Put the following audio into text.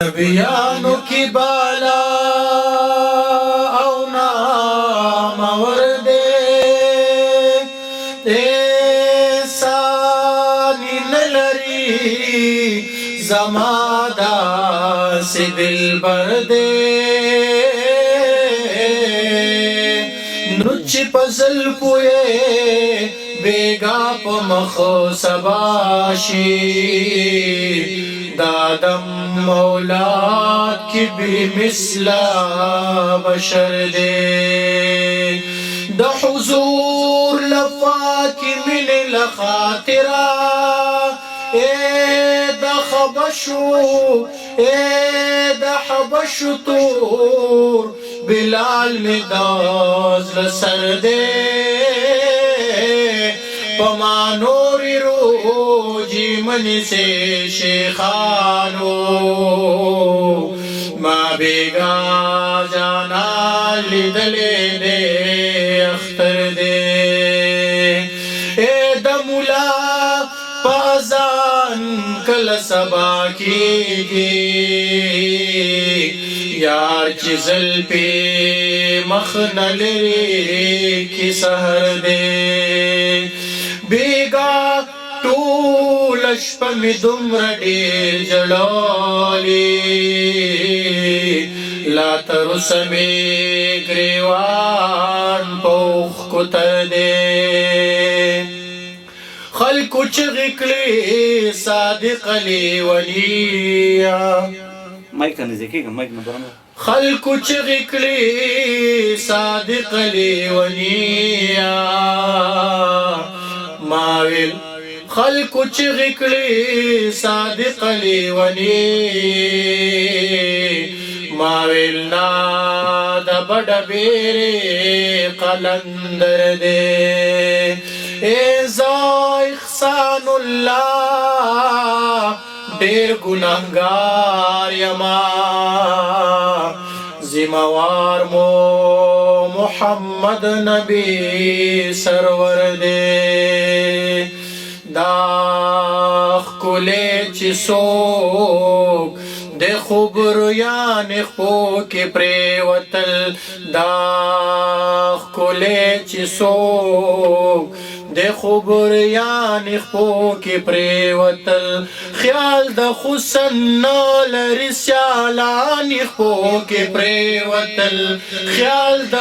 نبیانو کی بالا او نام ورده ایسانی نلری زمادا سی دل برده نوچی پزل پوئے بیگا پا مخو سباشی دادم مولاد کی بھی مثلا بشر دے دا حضور لفا کی من لخاطرہ اے دا خبشو اے دا حبشو تور بلال نداز لسر دے پمانوری روجی منی سے شیخانو ما بیگا جانا لیدلے دے اختر دے اے دمولا پازان کل سبا کی گی یار چیزل پی مخنلری کی سہر دے بیگا طولش پا می دمر دیر جلالی لا ترس می گریوان پوخ کتر دے خلکو چغکلی صادق لی ولیا مایک ته نږدې کېږه مایک نه برم خلکو چغکلی صادق لی ولیا ماویل خلکو چغکلی صادق لیونی ماویل نا دا بڑا بیری قلندر دے ایزا اخسان اللہ دیر گناہگار یما زموار مو محمد نبی سرور دے داخ کلے چی سوک دے خبر یعنی خو کی پریوتل داخ کلے چی سوک دے خبر یعنی خو کی پریوتل خیال دا خسن نال رسالانی خو کی پریوتل خیال دا